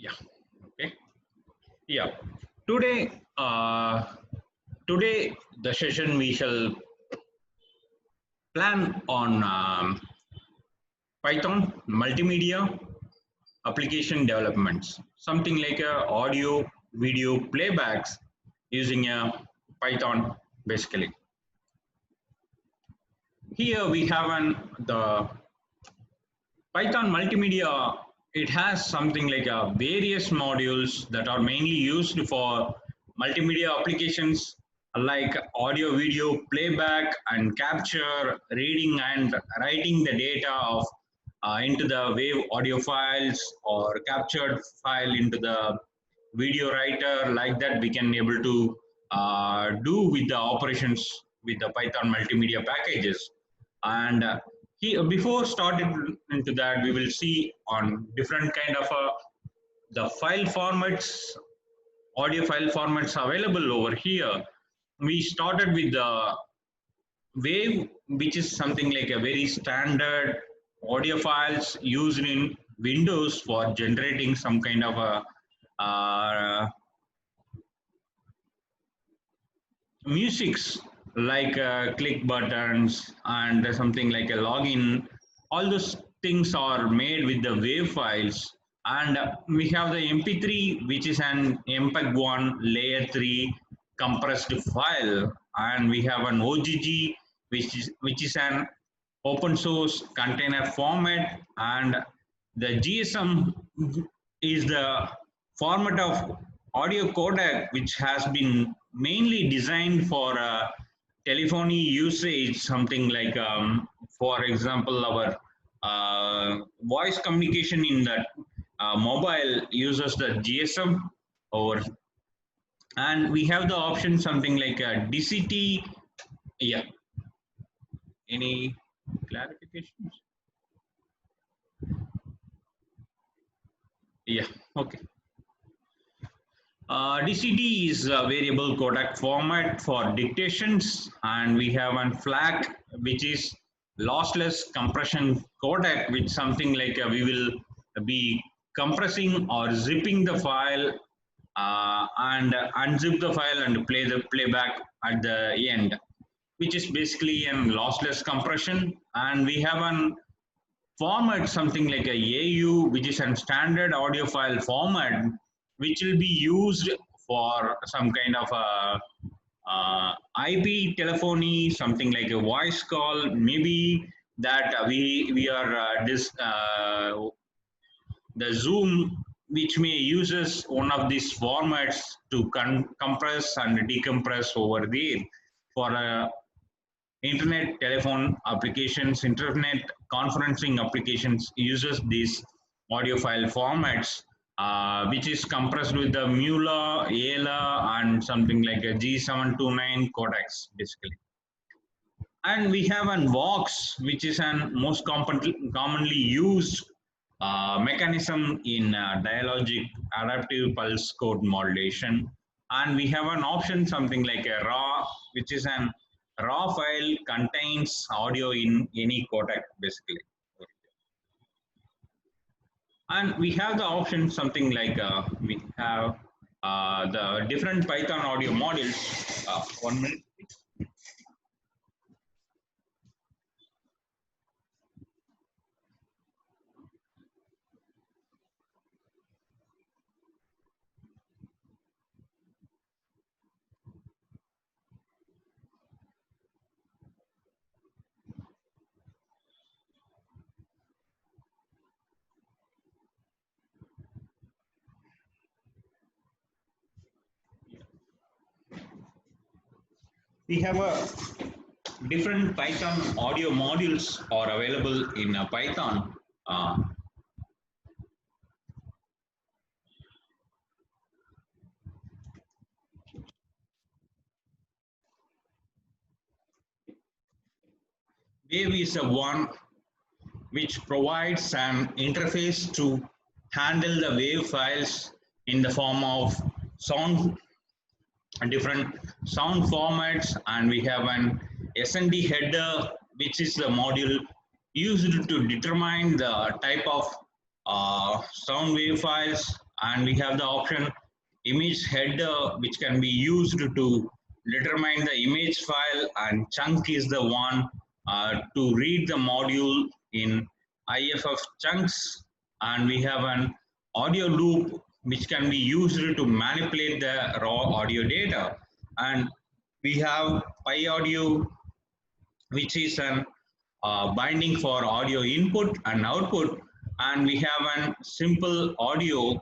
Yeah. Okay. Yeah. Today, today the session we shall plan on Python multimedia application developments, something like a audio video playbacks using a Python basically. Here we have the Python multimedia. It has something like various modules that are mainly used for multimedia applications like audio video playback and capture, reading and writing the data of into the wave audio files or captured file into the video writer. Like that we can able to do with the operations with the Python multimedia packages. And here, before starting into that, we will see on different kind of the file formats, audio file formats available over here. We started with the Wave, which is something like a very standard audio files used in Windows for generating some kind of a musics like click buttons and something like a login. All those things are made with the wave files. And we have the MP3, which is an MPEG-1 layer 3 compressed file. And we have an OGG, which is an open source container format. And the GSM is the format of audio codec which has been mainly designed for telephony usage, something like for example our voice communication in that mobile uses the GSM or, and we have the option something like a DCT. Yeah, any clarifications? Yeah, okay. DCT is a variable codec format for dictations, and we have one FLAC, which is lossless compression codec, which something like we will be compressing or zipping the file and unzip the file and play the playback at the end, which is basically a lossless compression. And we have an format something like a AU, which is a standard audio file format, which will be used for some kind of a IP telephony, something like a voice call, maybe that we are this the Zoom, which may uses one of these formats to compress and decompress over there for internet telephone applications, internet conferencing applications uses these audio file formats, which is compressed with the MULA, ALA, and something like a G729 codecs, basically. And we have an VOX, which is an most commonly used mechanism in dialogic adaptive pulse code modulation. And we have an option something like a RAW, which is an raw file contains audio in any codec basically. And we have the option something like we have the different Python audio modules. 1 minute. We have a different Python audio modules are available in Python. Wave is a one which provides an interface to handle the wave files in the form of sound, different sound formats, and we have an SND header, which is the module used to determine the type of sound wave files and we have the option image header, which can be used to determine the image file, and chunk is the one to read the module in IFF chunks. And we have an audio loop which can be used to manipulate the raw audio data. And we have PyAudio, which is an binding for audio input and output. And we have an simple audio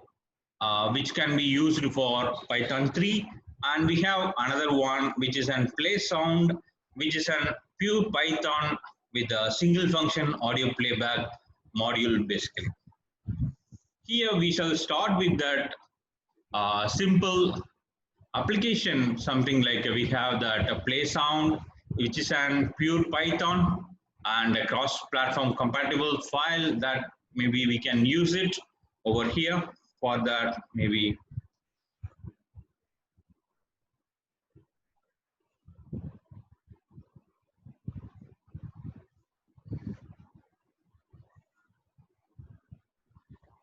which can be used for Python 3. And we have another one which is an play sound, which is an pure Python with a single function audio playback module basically. Here we shall start with that simple application, something like we have that play sound, which is an pure Python and a cross-platform compatible file that maybe we can use it over here. For that, maybe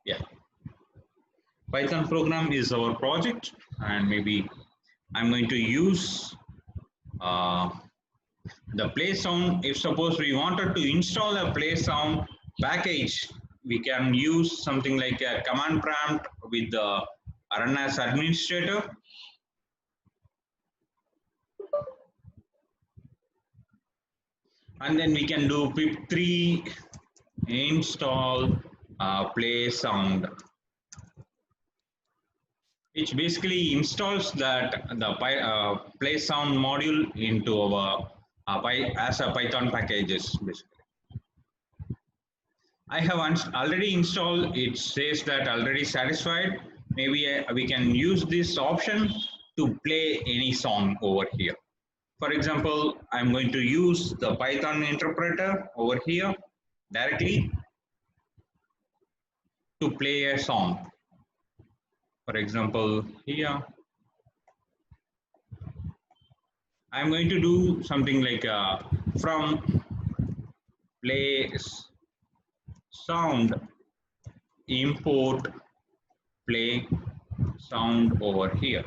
yeah, Python program is our project, and maybe I'm going to use uh, the play sound. If suppose we wanted to install a play sound package, we can use something like a command prompt with the run as administrator. And then we can do pip3 install play sound, which basically installs that the play sound module into our as a Python packages basically. I have already installed. It says that already satisfied. Maybe we can use this option to play any song over here. For example, I'm going to use the Python interpreter over here directly to play a song. For example, here, I'm going to do something like from play sound import play sound over here.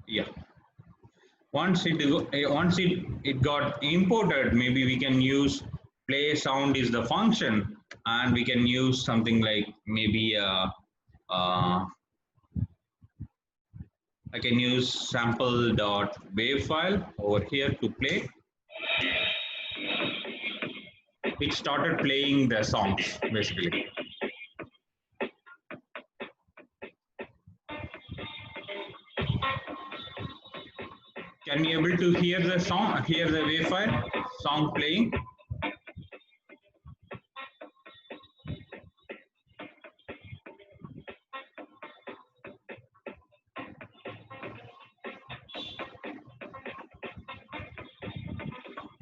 Yeah. Once it got imported, maybe we can use play sound is the function, and we can use something like maybe I can use sample.wave file over here to play. It started playing the songs basically. Can you able to hear the song, hear the wave file song playing?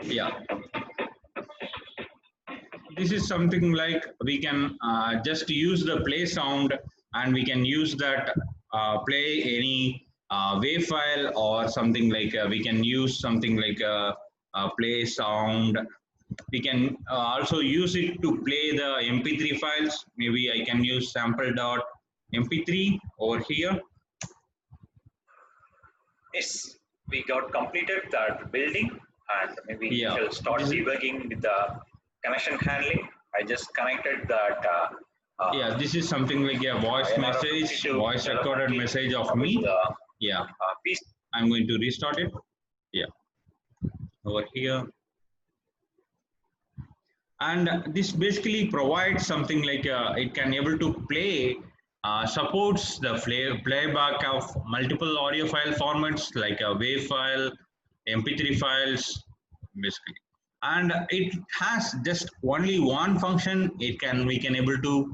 Yeah. This is something like we can just use the play sound, and we can use that play any wave file, or something like we can use something like play sound. We can also use it to play the MP3 files. Maybe I can use sample.mp3 over here. Yes, we got completed that building, and maybe we shall start debugging with the connection handling. I just connected that. Yeah, this is something like a voice message, voice recorded message of me. Yeah, I'm going to restart it. Yeah, over here. And this basically provides something like it can able to play, supports the playback of multiple audio file formats like a wave file, MP3 files, basically. And it has just only one function. We can able to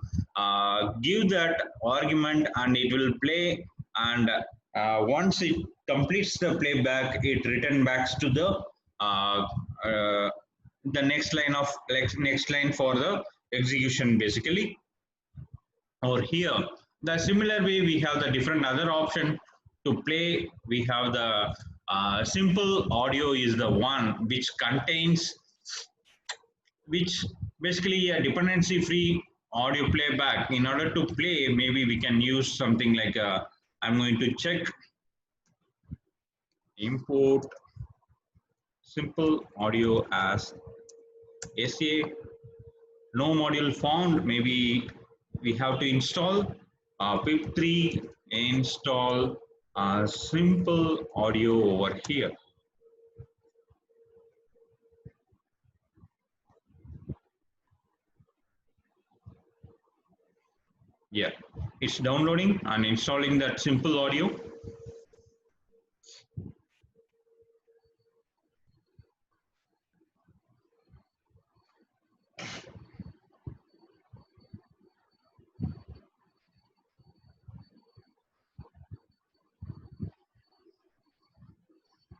give that argument, and it will play. And once it completes the playback, it return back to the next line for the execution basically. Over here, the similar way we have the different other option to play. We have the simple audio is the one which contains, which basically a dependency free audio playback. In order to play, maybe we can use something like I'm going to check import simple audio as SA. No module found. Maybe we have to install pip3 install simple audio over here. Yeah, it's downloading and installing that simple audio.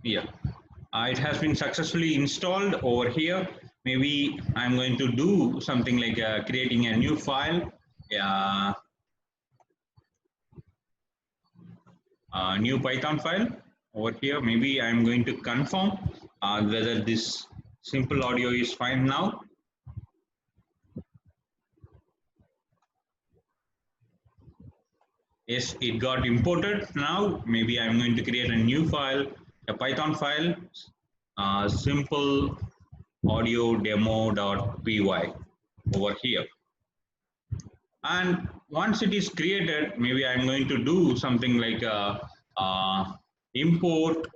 Yeah, it has been successfully installed over here. Maybe I'm going to do something like creating a new file, new Python file over here. Maybe I'm going to confirm whether this simple audio is fine now. Yes, it got imported now. Maybe I'm going to create a new file, a Python file, simple audio demo.py over here. And once it is created, maybe I'm going to do something like import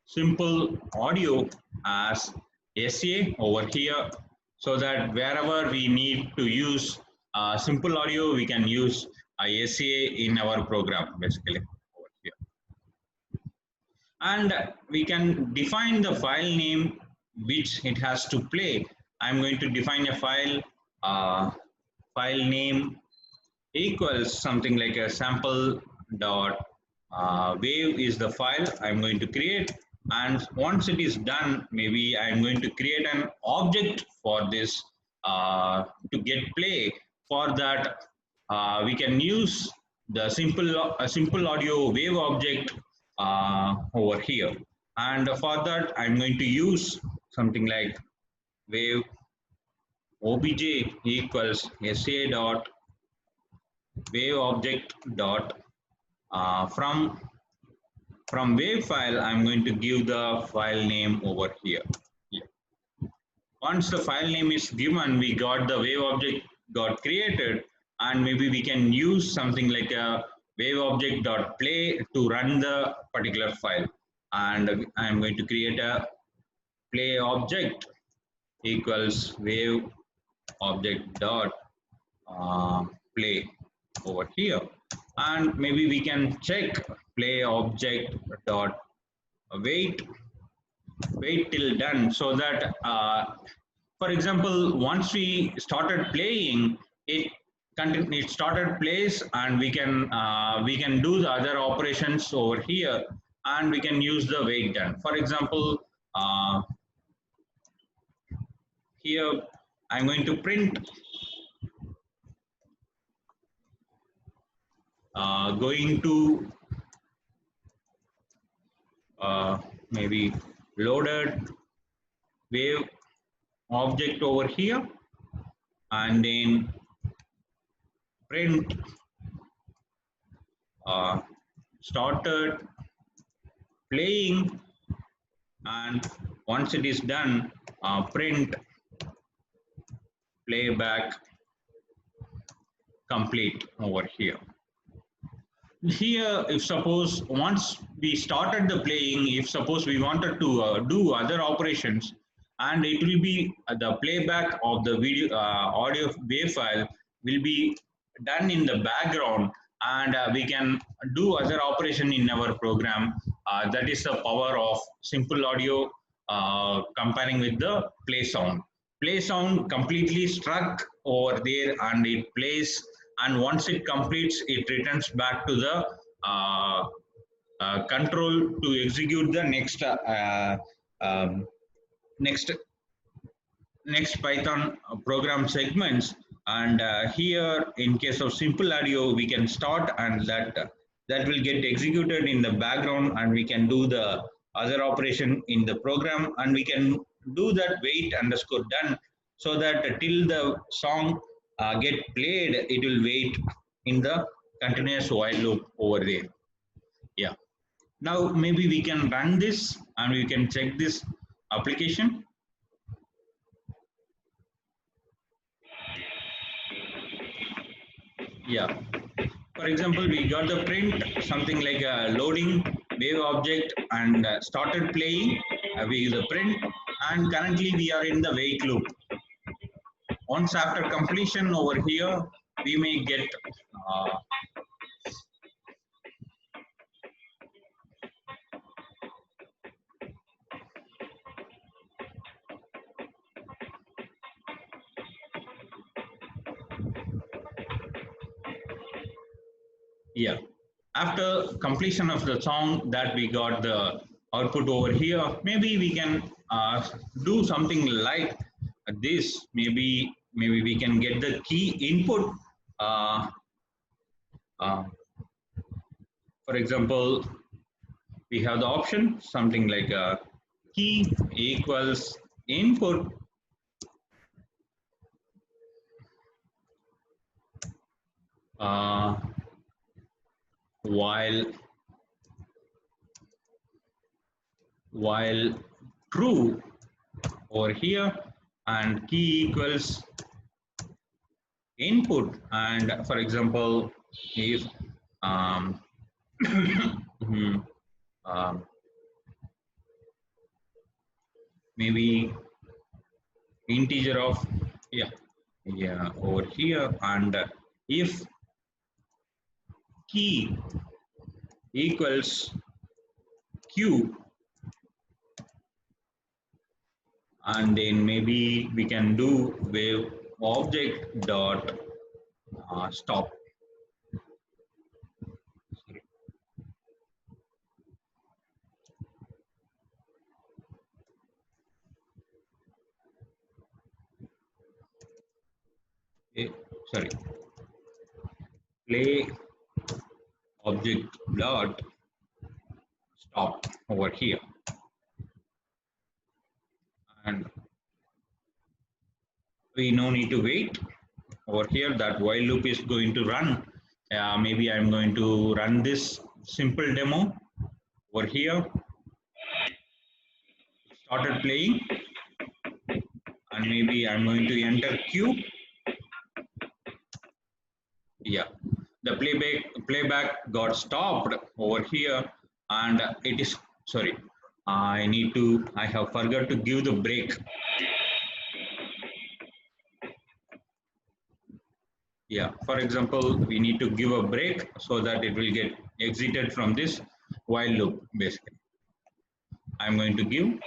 simple audio as SA over here, so that wherever we need to use simple audio, we can use SA in our program basically over here. And we can define the file name which it has to play. I'm going to define a file name equals something like a sample dot wave is the file I'm going to create. And once it is done, maybe I'm going to create an object for this to get play. For that, we can use the simple audio wave object over here. And for that, I'm going to use something like wave obj equals sa dot wave object dot from wave file. I'm going to give the file name over here. Yeah. Once the file name is given, we got the wave object got created, and maybe we can use something like a wave object dot play to run the particular file. And I'm going to create a play object equals wave object dot play over here. And maybe we can check play object dot wait till done, so that for example, once we started playing, it started plays, and we can do the other operations over here, and we can use the wait done. For example, here I'm going to print going to maybe loaded wave object over here, and then print started playing, and once it is done, print playback complete over here. Here, if suppose once we started the playing, if suppose we wanted to do other operations, and it will be the playback of the video audio wave file will be done in the background, and we can do other operation in our program. That is the power of simple audio comparing with the play sound. Play sound completely struck over there, and it plays, and once it completes, it returns back to the control to execute the next Python program segments. And here, in case of simple audio, we can start, and that will get executed in the background, and we can do the other operation in the program, and we can do that wait underscore done so that till the song get played, it will wait in the continuous while loop over there. Yeah. Now maybe we can run this and we can check this application. Yeah. For example, we got the print something like a loading wave object and started playing with the print, and currently we are in the wait loop. Once after completion over here, we may get yeah. After completion of the song that we got the output over here, maybe we can do something like this. Maybe we can get the key input. Uh, uh, for example, we have the option something like a key equals input while true over here, and key equals input, and for example if um, maybe integer of over here, and if key equals q, and then maybe we can do wave object dot stop. Sorry, play object dot stop over here, and we no need to wait over here. That while loop is going to run. Maybe I'm going to run this simple demo over here. Started playing, and maybe I'm going to enter Q. Yeah, the playback got stopped over here, and it is sorry. I have forgot to give the break. Yeah, for example, we need to give a break so that it will get exited from this while loop basically. I'm going to give.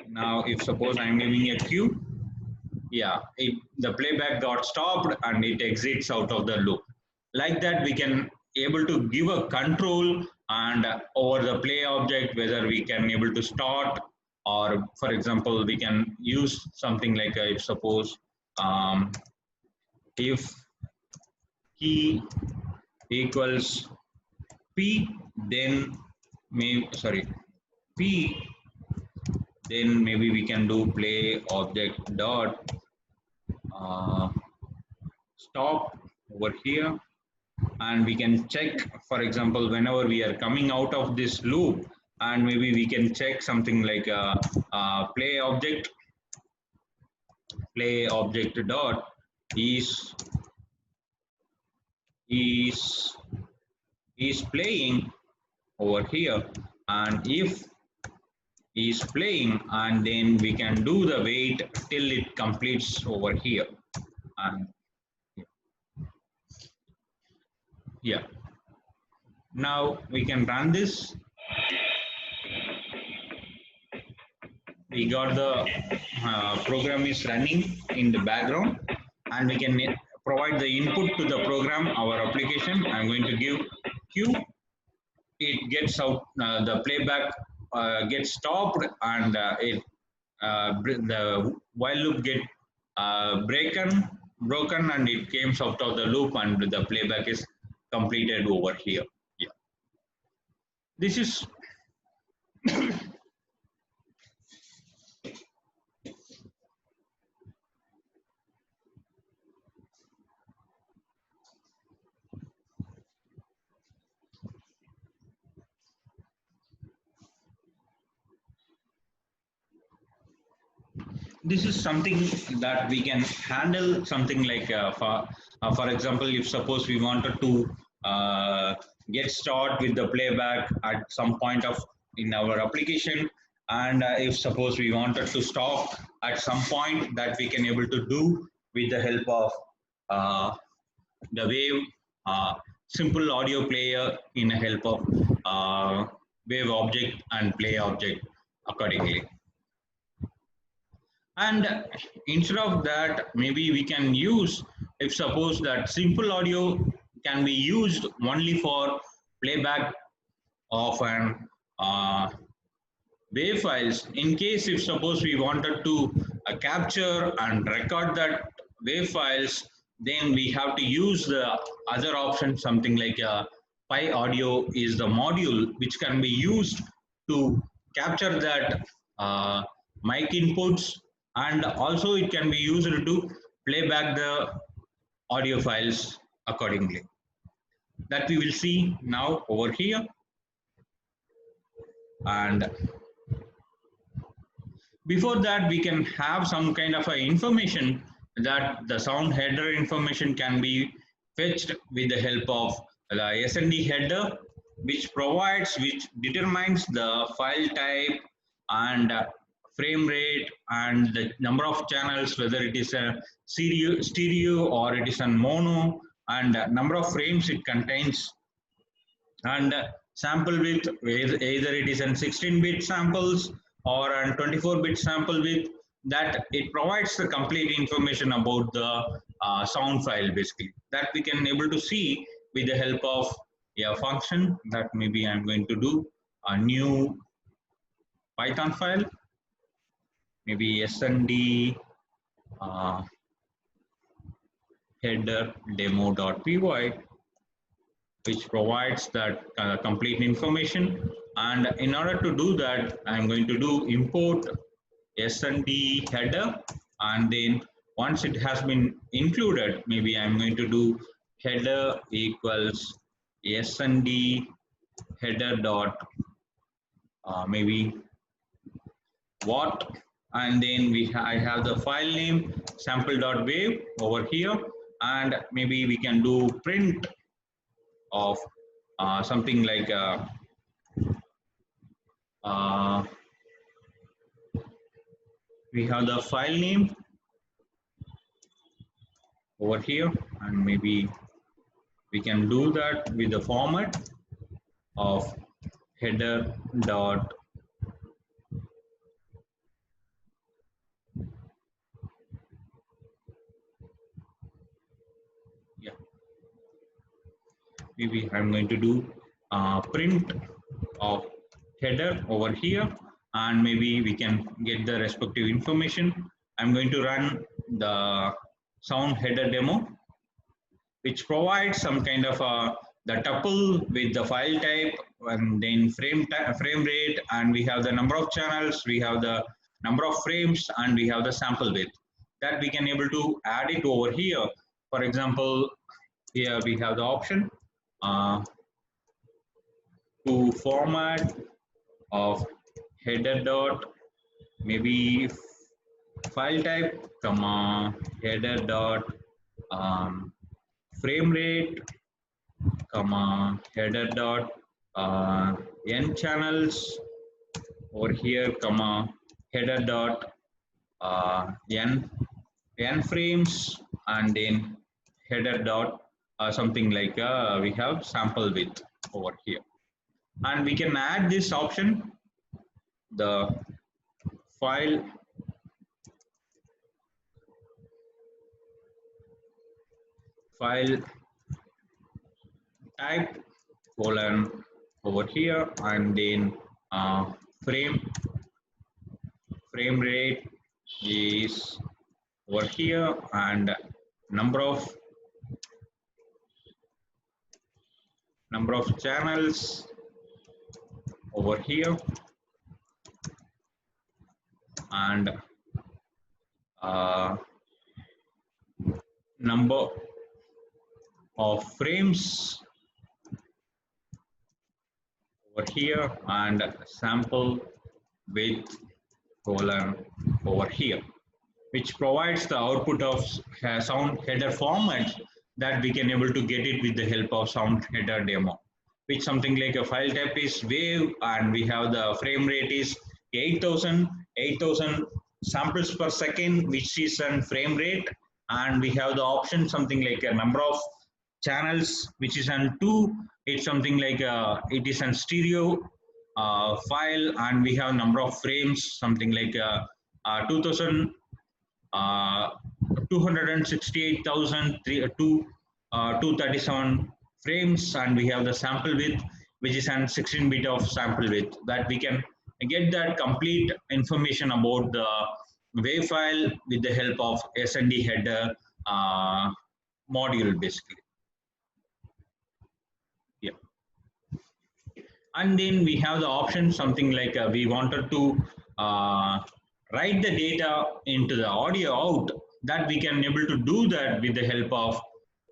Now, if suppose I'm giving a Q, yeah, the playback got stopped and it exits out of the loop. Like that, we can able to give a control and over the play object, whether we can able to start, or for example, we can use something like if suppose if key equals P, then P, then maybe we can do play object dot stop over here, and we can check, for example, whenever we are coming out of this loop, and maybe we can check something like play object dot is playing over here, and if is playing, and then we can do the wait till it completes over here. And yeah, now we can run this. We got the program is running in the background, and we can provide the input to the program, our application. I'm going to give Q. It gets out, the playback gets stopped, and the while loop get broken, and it comes out of the loop, and the playback is completed over here. Yeah, this is this is something that we can handle something like for example, if suppose we wanted to get start with the playback at some point of in our application, and if suppose we wanted to stop at some point, that we can able to do with the help of uh, the wave simple audio player in the help of wave object and play object accordingly. And instead of that, maybe we can use, if suppose that simple audio can be used only for playback of an wave files. In case if suppose we wanted to capture and record that wave files, then we have to use the other option, something like Pi Audio is the module which can be used to capture that mic inputs, and also it can be used to play back the audio files accordingly. That we will see now over here. And before that, we can have some kind of a information that the sound header information can be fetched with the help of the SND header, which determines the file type and frame rate and the number of channels, whether it is a stereo or it is a mono, and number of frames it contains, and sample width, either it is an 16-bit samples or an 24-bit sample width, that it provides the complete information about the sound file basically, that we can able to see with the help of a function that maybe I'm going to do a new Python file, maybe snd header demo.py, which provides that complete information. And in order to do that, I'm going to do import snd header, and then once it has been included, maybe I'm going to do header equals snd header dot maybe what, and then I have the file name sample.wave over here, and maybe we can do print of something like we have the file name over here, and maybe we can do that with the format of header dot maybe I'm going to do print of header over here, and maybe we can get the respective information. I'm going to run the sound header demo, which provides some kind of the tuple with the file type, and then frame rate, and we have the number of channels, we have the number of frames, and we have the sample width, that we can able to add it over here. For example, here we have the option to format of header dot maybe file type comma header dot frame rate comma header dot n channels over here comma header dot n frames, and then header dot something like we have sample width over here. And we can add this option, the file type colon over here, and then frame rate is over here, and number of channels over here, and number of frames over here, and sample width colon over here. which provides the output of sound header format that we can able to get it with the help of sound header demo. Which something like a file type is wave, and we have the frame rate is 8,000 samples per second, which is an frame rate, and we have the option something like a number of channels, which is an 2. It's something like it is an stereo file, and we have number of frames something like 2000 uh, 237 frames, and we have the sample width, which is an 16 bit of sample width, that we can get that complete information about the wave file with the help of SND header module basically. Yeah. And then we have the option something like we wanted to write the data into the audio out, that we can able to do that with the help of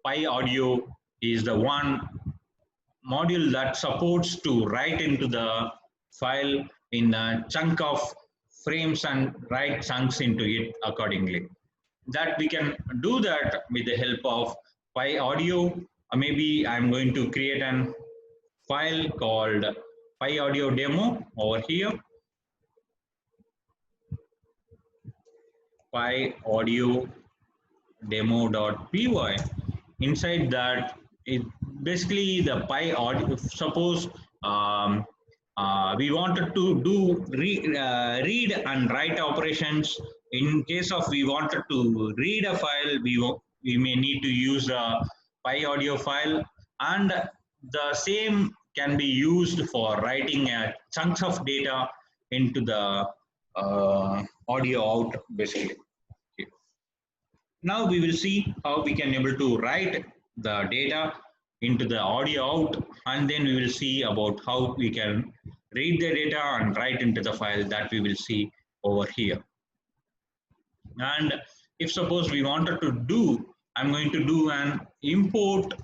PyAudio is the one module that supports to write into the file in a chunk of frames and write chunks into it accordingly. That we can do that with the help of PyAudio. Maybe I'm going to create an file called PyAudio demo over here. PyAudio demo.py. Inside that, it basically the PyAudio. Suppose we wanted to do read and write operations. In case of we wanted to read a file, we may need to use a PyAudio file, and the same can be used for writing chunks of data into the audio out basically. Now we will see how we can able to write the data into the audio out, and then we will see about how we can read the data and write into the file, that we will see over here. And if suppose we wanted to do, I'm going to do an import,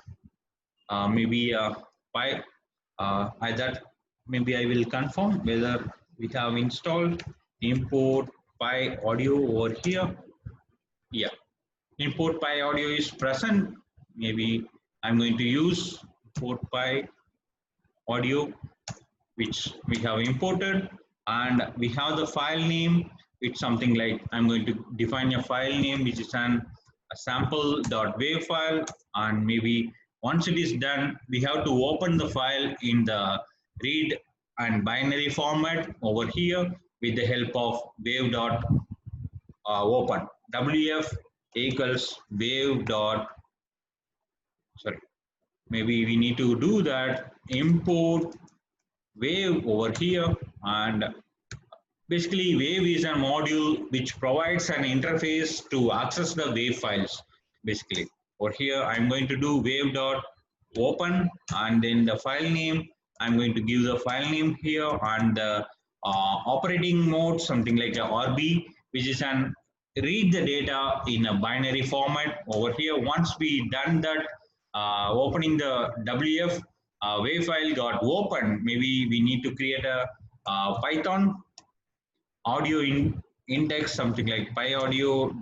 maybe maybe I will confirm whether we have installed import PyAudio over here. Yeah. Import PyAudio is present. Maybe I'm going to use import PyAudio, which we have imported, and we have the file name. It's something like I'm going to define a file name, which is a sample.wave file, and maybe once it is done, we have to open the file in the read and binary format over here with the help of wave.open. WF equals maybe we need to do that import wave over here, and basically wave is a module which provides an interface to access the wave files basically. Over here I'm going to do wave.open, and then the file name, I'm going to give the file name here, and the operating mode something like a RB, which is an read the data in a binary format over here. Once we done that, opening the WF wave file got open, maybe we need to create a Python audio index, something like PyAudio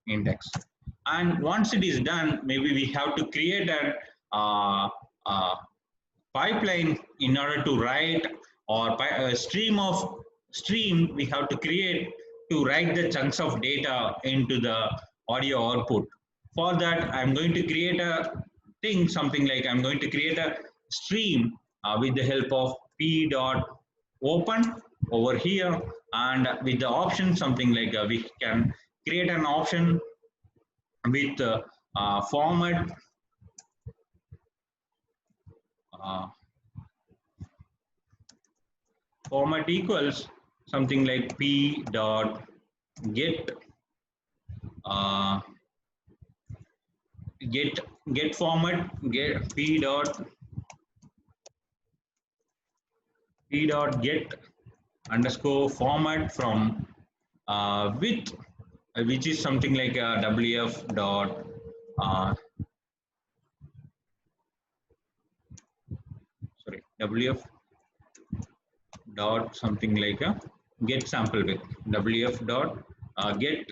index. And once it is done, maybe we have to create a pipeline in order to write, or a stream we have to create to write the chunks of data into the audio output. For that, I'm going to create a thing, something like I'm going to create a stream with the help of p.open over here, and with the option something like we can create an option with format format equals something like p.get get format get p.get underscore format from with which is something like a wf dot wf dot something like a get sample with wf dot get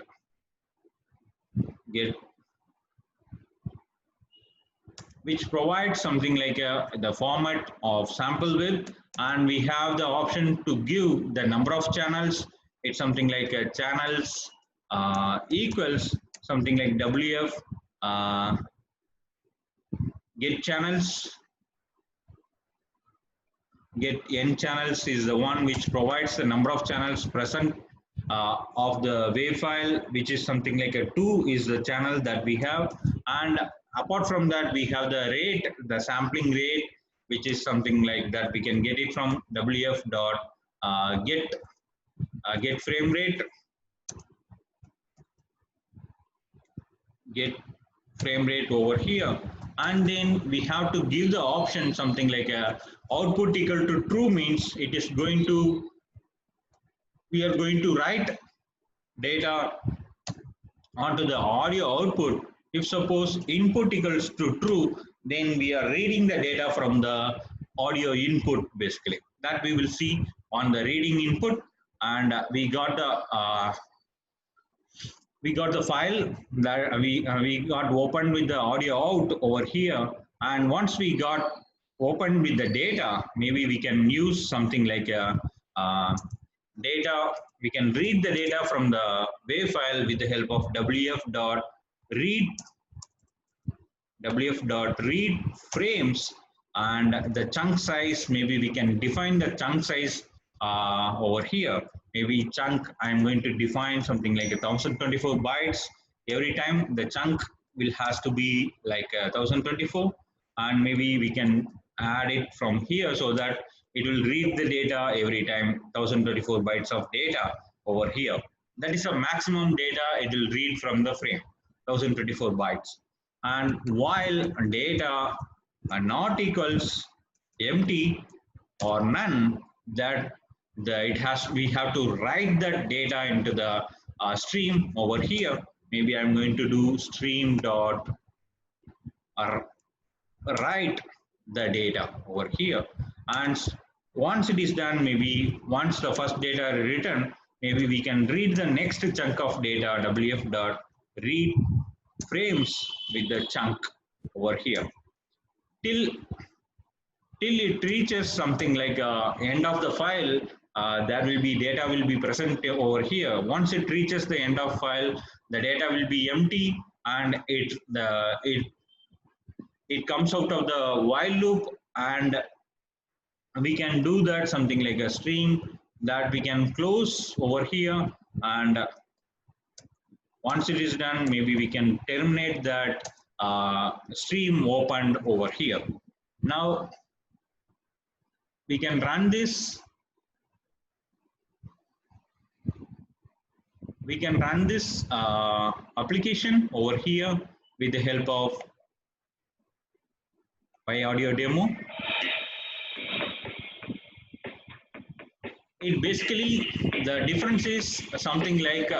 which provides something like the format of sample width, and we have the option to give the number of channels. It's something like channels equals something like wf get channels. Get n channels is the one which provides the number of channels present of the wave file, which is something like a 2 is the channel that we have. And apart from that, we have the rate, the sampling rate, which is something like that we can get it from wf dot get frame rate, get frame rate over here. And then we have to give the option something like a output equal to true, means it is going to, we are going to write data onto the audio output. If suppose input equals to true, then we are reading the data from the audio input basically. That we will see on the reading input. And we got the file that we got opened with the audio out over here. And once we got opened with the data, maybe we can use something like a data. We can read the data from the wave file with the help of wf dot read frames, and the chunk size, maybe we can define the chunk size over here. Maybe chunk, I'm going to define something like 1024 bytes. Every time the chunk will has to be like 1024, and maybe we can add it from here so that it will read the data every time 1024 bytes of data over here. That is a maximum data it will read from the frame, 1024 bytes. And while data are not equals empty or none, that we have to write that data into the stream over here. Maybe I'm going to do stream dot write the data over here. And once it is done, maybe once the first data is written, maybe we can read the next chunk of data, wf dot read frames with the chunk over here till it reaches something like end of the file. There will be data will be present over here. Once it reaches the end of file, the data will be empty, and it comes out of the while loop. And we can do that something like a stream that we can close over here. And once it is done, maybe we can terminate that stream opened over here. Now we can run this. We can run this application over here with the help of PyAudio demo. It basically, the difference is something like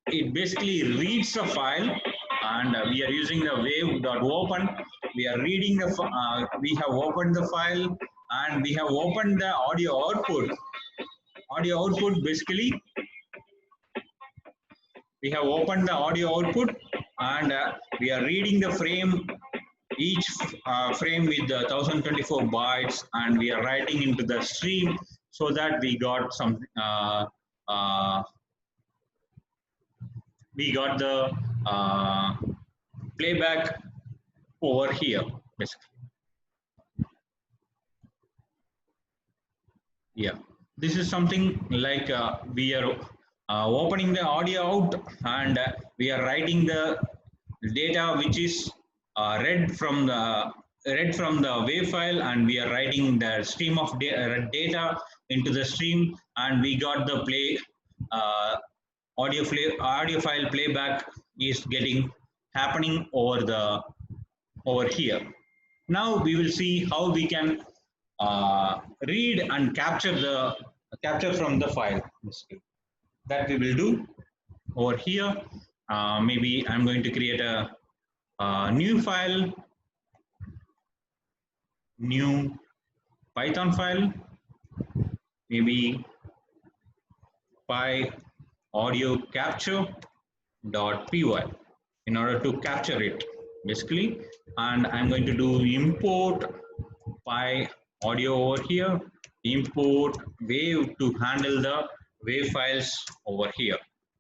it basically reads a file, and we are using the wave.open. We are reading the we have opened the file, and we have opened the audio output. Audio output, basically we have opened the audio output, and we are reading the frame, each frame with the 1024 bytes, and we are writing into the stream so that we got some we got the playback over here basically. Yeah, this is something like we are opening the audio out, and we are writing the data which is read from the wave file, and we are writing the stream of data into the stream, and we got the play audio file playback is happening over here. Now we will see how we can read and capture from the file. That we will do over here. Maybe I'm going to create a new file, new Python file. Maybe py audio capture dot py in order to capture it basically, and I'm going to do import py audio over here, import wave to handle the wave files over here,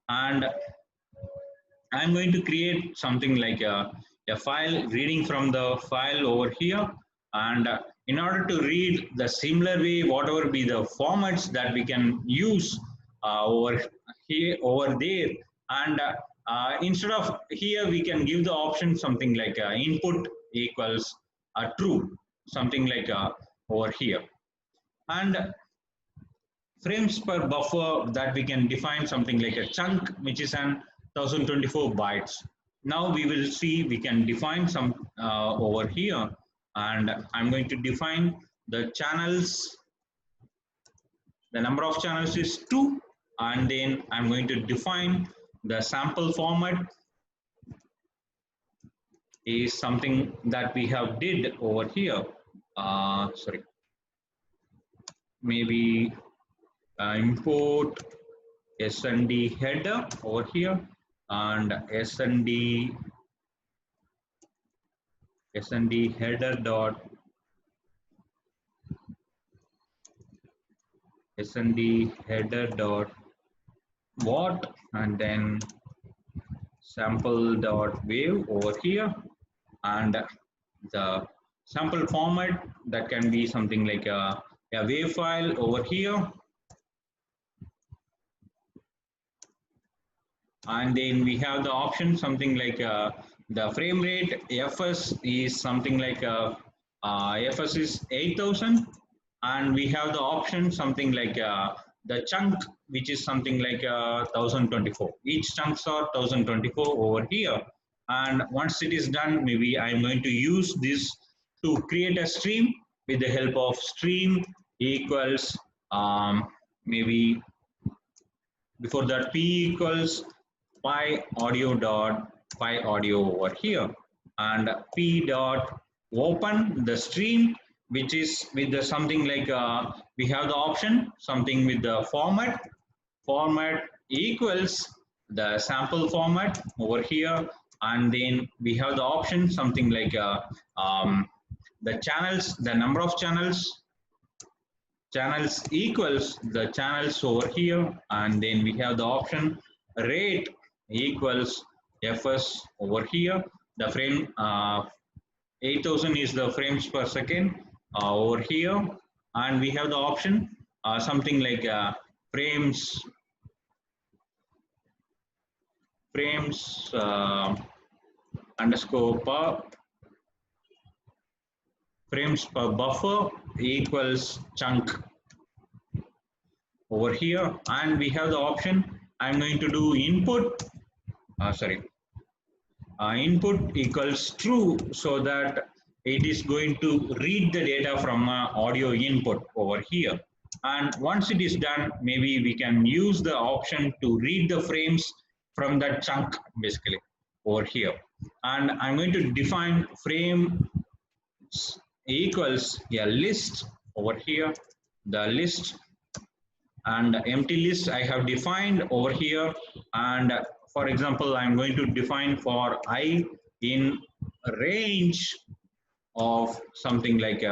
and I'm going to create something like a file reading from the file over here, and in order to read the similar way, whatever be the formats that we can use over here, over there, and instead of here, we can give the option something like input equals true, something like over here, and frames per buffer that we can define something like a chunk which is an 1024 bytes. Now we will see we can define some over here, and I'm going to define the channels. The number of channels is 2, and then I'm going to define the sample format is something that we have did over here. Sorry, maybe import SND header over here, and SND header dot what, and then sample dot wave over here, and the sample format that can be something like a wave file over here, and then we have the option something like the frame rate fs is something like fs is 8000, and we have the option something like the chunk which is something like 1024. Each chunks are 1024 over here, and once it is done, maybe I'm going to use this to create a stream with the help of stream equals maybe before that p equals py audio over here, and p dot open the stream which is with the something like we have the option something with the format equals the sample format over here, and then we have the option something like the channels, the number of channels equals the channels over here, and then we have the option rate equals fs over here. The frame 8000 is the frames per second over here, and we have the option something like frames underscore per frames per buffer equals chunk over here, and we have the option I'm going to do input input equals true, so that it is going to read the data from audio input over here, and once it is done, maybe we can use the option to read the frames from that chunk basically over here, and I'm going to define frame equals a list over here, the list, and empty list I have defined over here, and for example I'm going to define for I in range of something like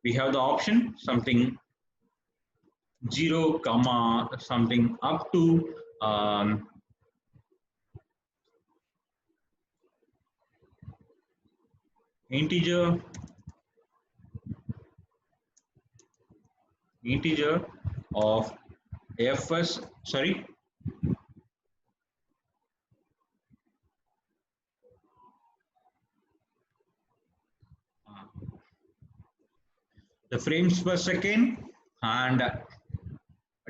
we have the option something 0 comma something up to integer of fs, sorry, the frames per second, and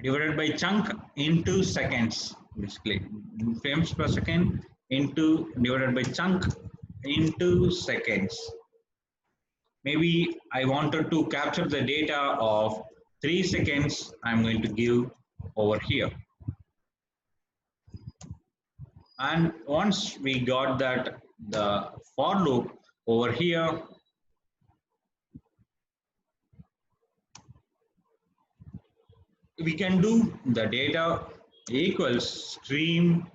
divided by chunk into seconds basically, frames per second into divided by chunk into seconds. Maybe I wanted to capture the data of 3 seconds, I'm going to give over here. And once we got that, the for loop over here, we can do the data equals stream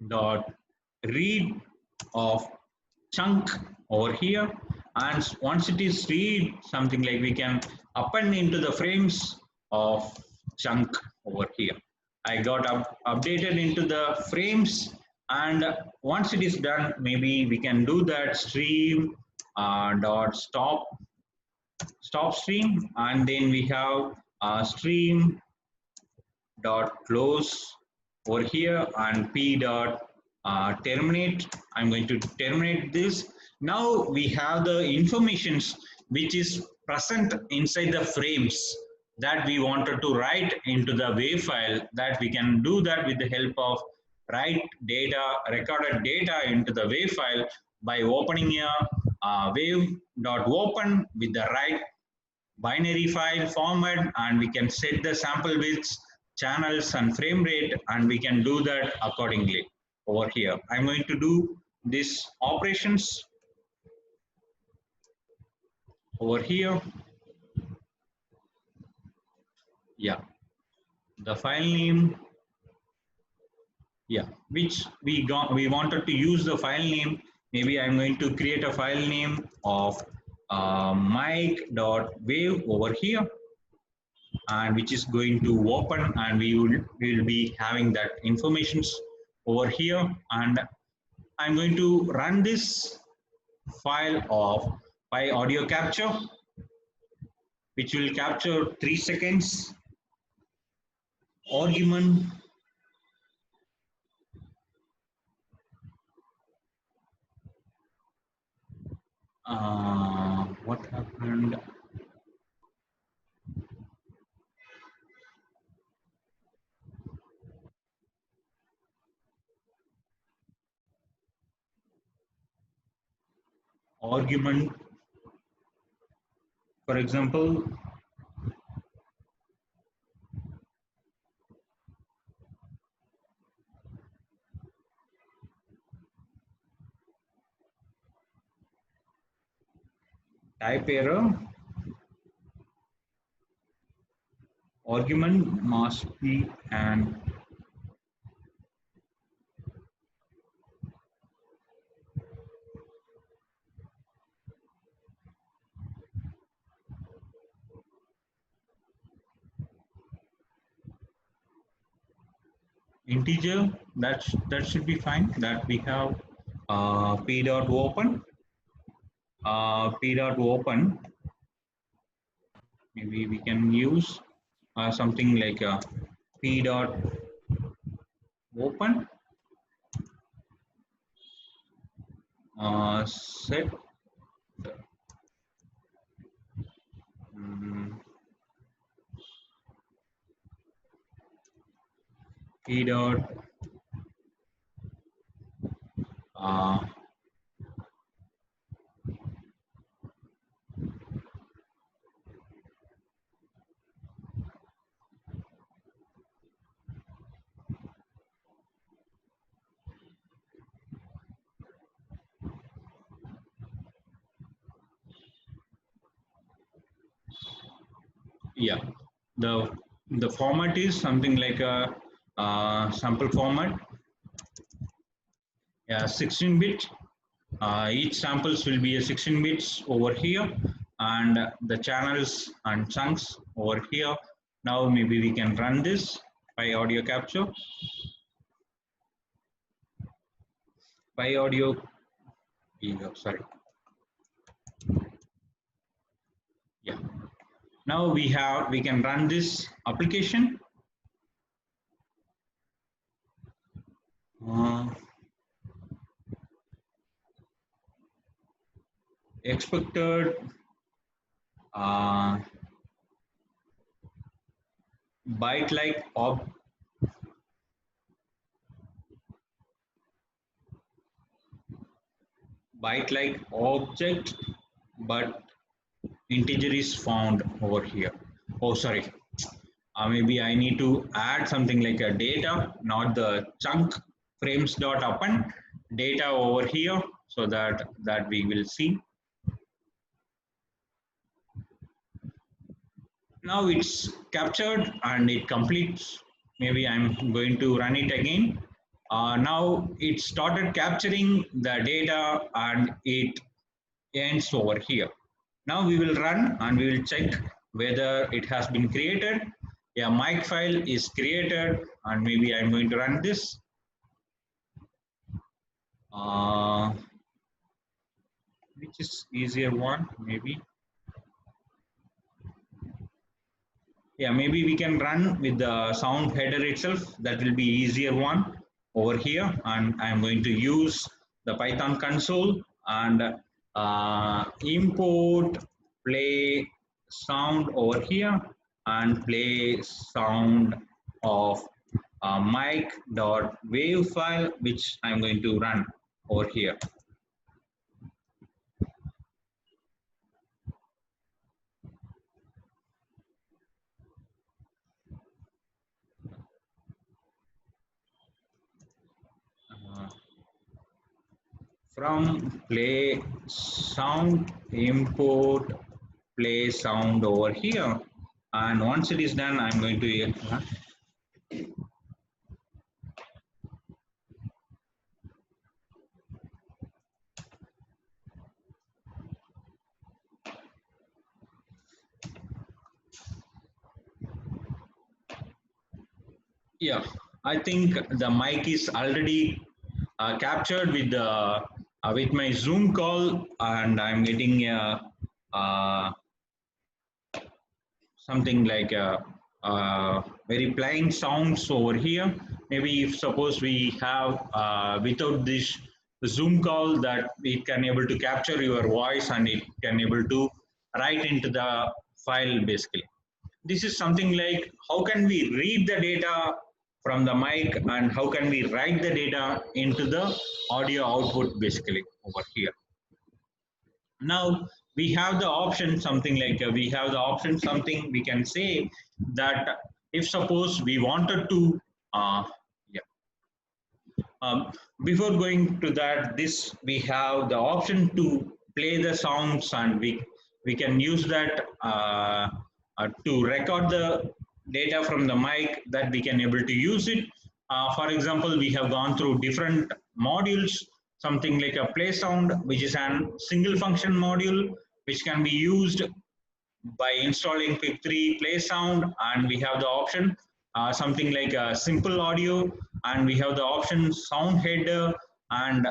dot read of chunk over here, and once it is read something like we can append into the frames of chunk over here. I got updated into the frames, and once it is done, maybe we can do that stream dot stop stream, and then we have stream dot close over here and p dot terminate. I'm going to terminate this. Now we have the informations which is present inside the frames that we wanted to write into the wave file, that we can do that with the help of write data, recorded data into the wave file by opening a wave.open with the right binary file format, and we can set the sample widths, channels and frame rate, and we can do that accordingly over here. I'm going to do these operations over here. Yeah, the file name, yeah, which we wanted to use the file name. Maybe I'm going to create a file name of mic.wave over here, and which is going to open, and we will be having that informations over here. And I'm going to run this file of by audio capture, which will capture 3 seconds argument. What happened? Argument, for example, type error, argument must be an integer. That should be fine. That we have p dot open, maybe we can use something like p dot open set p dot uh, yeah, the format is something like a sample format. Yeah, 16 bit. Each samples will be a 16 bits over here, and the channels and chunks over here. Now maybe we can run this by audio capture. By audio, sorry. Yeah. Now we can run this application. Expected byte like object, but integer is found over here. Oh, sorry. Maybe I need to add something like a data, not the chunk frames dot append data over here, so that we will see. Now it's captured and it completes maybe I'm going to run it again. Now it started capturing the data and it ends over here. Now we will run and we will check whether it has been created. A mic file is created and maybe I'm going to run this. Which is easier one maybe. Yeah, maybe we can run with the sound header itself. That will be easier one over here. And I'm going to use the Python console and import play sound over here and play sound of mic.wave file, which I'm going to run over here. From play sound, import play sound over here, and once it is done, I'm going to yeah, I think the mic is already captured with my Zoom call, and I'm getting something like very plain sounds over here. Maybe if suppose we have without this Zoom call, that it can able to capture your voice and it can able to write into the file basically. This is something like how can we read the data from the mic and how can we write the data into the audio output basically over here. Now we have the option something like we can say that if suppose we wanted to yeah before going to that, this we have the option to play the sounds and we can use that to record the data from the mic that we can able to use it. For example, we have gone through different modules, something like a play sound, which is an single function module, which can be used by installing pip3 play sound, and we have the option something like a simple audio, and we have the option sound header, and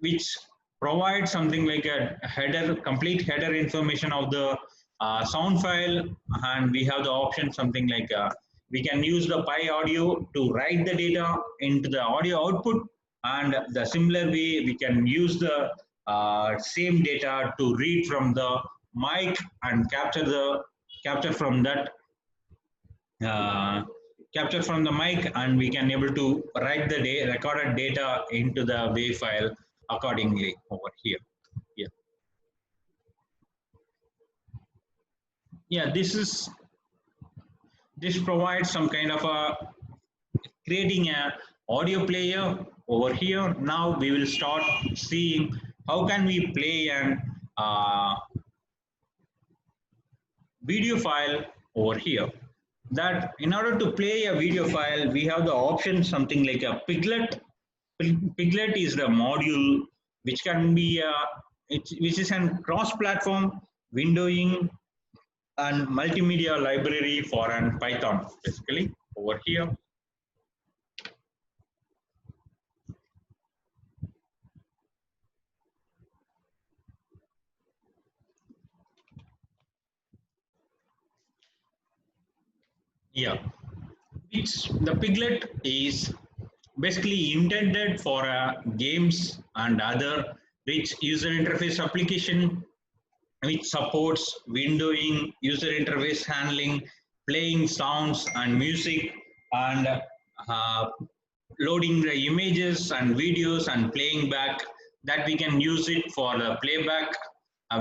which provides something like a header, complete header information of the sound file, and we have the option something like we can use the PyAudio to write the data into the audio output, and the similar way we can use the same data to read from the mic and capture from that capture from the mic, and we can able to write the recorded data into the wave file accordingly over here. Yeah, yeah, this provides some kind of a creating a audio player over here. Now we will start seeing how can we play an video file over here. That in order to play a video file, we have the option something like a Piglet. Piglet is the module which can be which is a cross-platform windowing and multimedia library for an Python basically over here. Yeah, the Piglet is basically intended for games and other rich user interface application which supports windowing, user interface handling, playing sounds and music, and loading the images and videos and playing back, that we can use it for the playback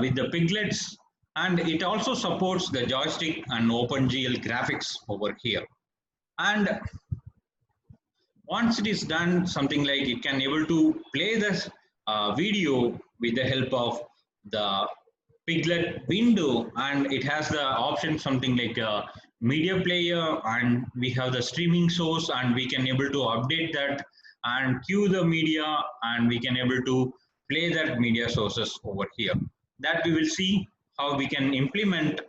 with the Piglets. And it also supports the joystick and OpenGL graphics over here. And once it is done, something like it can able to play this video with the help of the Piglet window, and it has the option something like media player, and we have the streaming source, and we can able to update that and queue the media, and we can able to play that media sources over here. That we will see how we can implement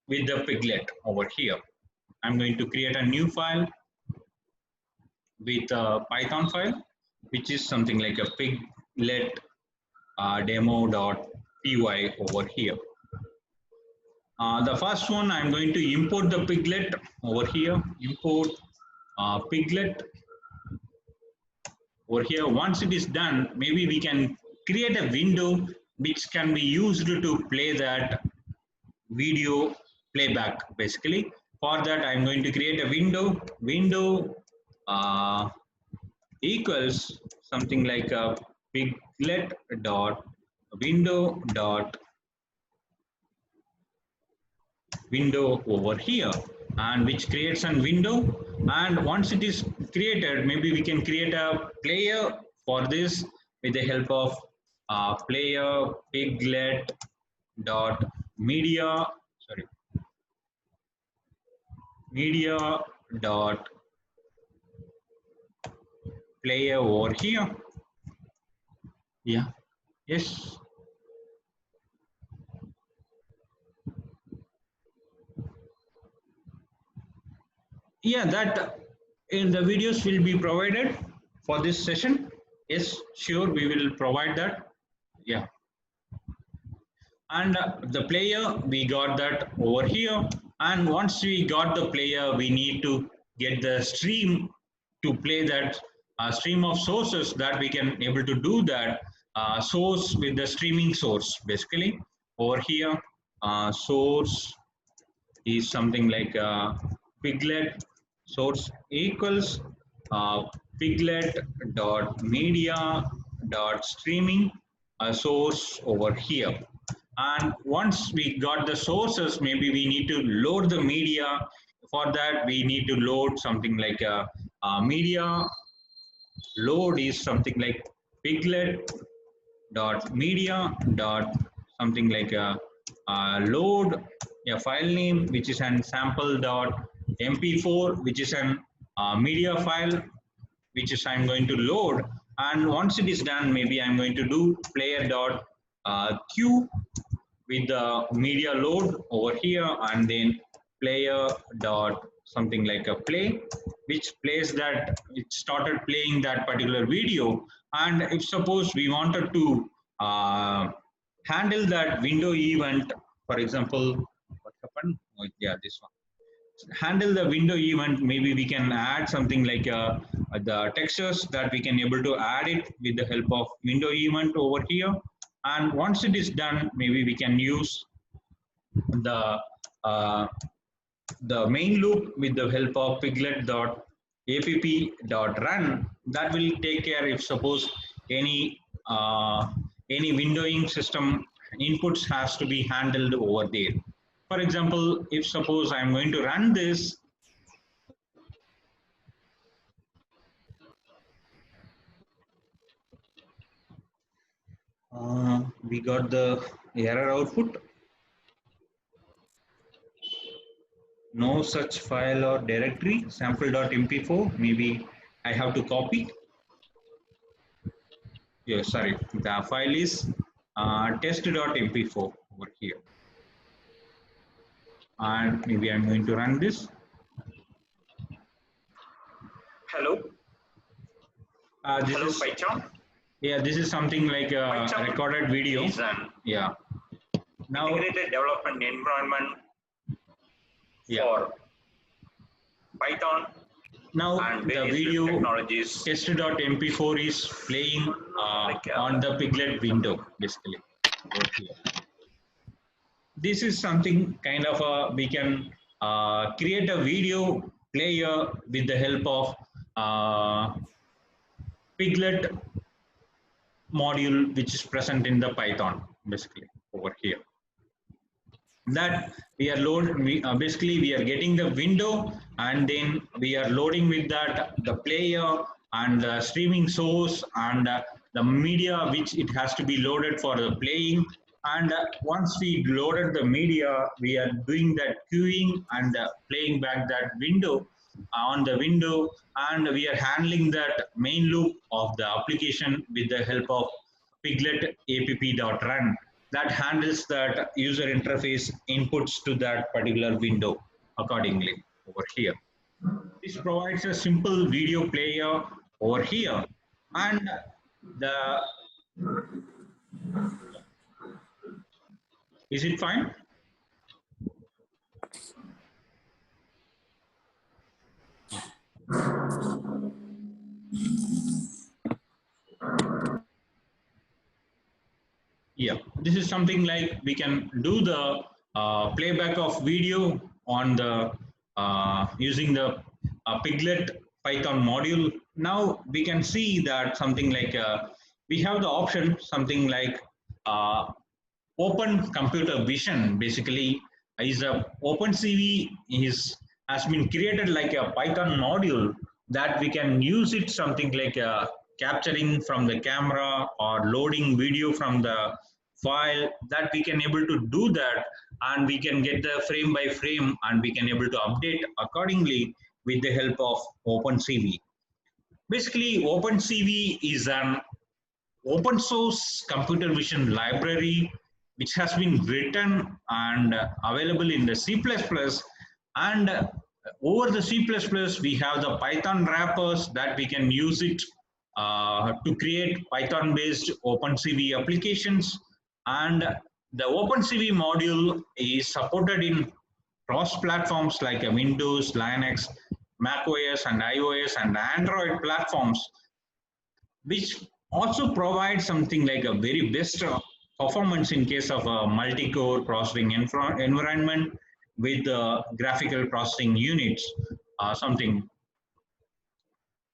with the Piglet over here. I'm going to create a new file with a Python file, which is something like a Piglet demo.py over here. The first one, I'm going to import the Piglet over here. Import Piglet over here. Once it is done, maybe we can create a window which can be used to play that video playback. Basically, for that, I'm going to create a window equals something like a Piglet dot window dot window over here, and which creates a window. And once it is created, maybe we can create a player for this with the help of player Piglet dot media dot player over here. Yeah, yes. Yeah, that in the videos will be provided for this session. Yes, sure, we will provide that. Yeah. And the player, we got that over here. And once we got the player, we need to get the stream to play that stream of sources, that we can able to do that source with the streaming source. Basically, over here, source is something like Piglet source equals Piglet dot media dot streaming source over here. And once we got the sources, maybe we need to load the media. For that, we need to load something like a media load is something like Piglet dot media dot something like a load a file name which is an sample dot mp4, which is an media file which is I'm going to load. And once it is done, maybe I'm going to do player dot queue with the media load over here, and then player dot something like a play, which plays that it started playing that particular video. And if suppose we wanted to handle that window event, for example, what happened? Oh, yeah, this one. Handle the window event, maybe we can add something like the textures that we can able to add it with the help of window event over here. And once it is done, maybe we can use the main loop with the help of piglet.app.run. That will take care if suppose any windowing system inputs has to be handled over there. For example, if suppose I'm going to run this, we got the error output. No such file or directory, sample.mp4. Maybe I have to copy. Yeah, sorry, the file is test.mp4 over here. And maybe I'm going to run this. Hello. Hello, Python. Yeah, this is something like a recorded video. Yeah. Now, integrated development environment for Python. Now the video test.mp4 is playing on the Piglet window, basically. This is something kind of we can create a video player with the help of Piglet module, which is present in the Python, basically over here. That we are basically we are getting the window, and then we are loading with that the player and the streaming source and the media which it has to be loaded for the playing. And once we loaded the media, we are doing that queuing and playing back that window on the window, and we are handling that main loop of the application with the help of Piglet app.run that handles that user interface inputs to that particular window accordingly over here. This provides a simple video player over here, and the is it fine? Yeah, this is something like we can do the playback of video on the using the Piglet Python module. Now we can see that something like we have the option something like open computer vision. Basically, is a OpenCV is has been created like a Python module that we can use it something like capturing from the camera or loading video from the file that we can able to do that, and we can get the frame by frame and we can able to update accordingly with the help of OpenCV. Basically, OpenCV is an open source computer vision library which has been written and available in the C++, and over the C++ we have the Python wrappers that we can use it to create Python based OpenCV applications, and the OpenCV module is supported in cross platforms like Windows, Linux, macOS and iOS and Android platforms, which also provides something like a very best performance in case of a multi-core processing environment with graphical processing units, something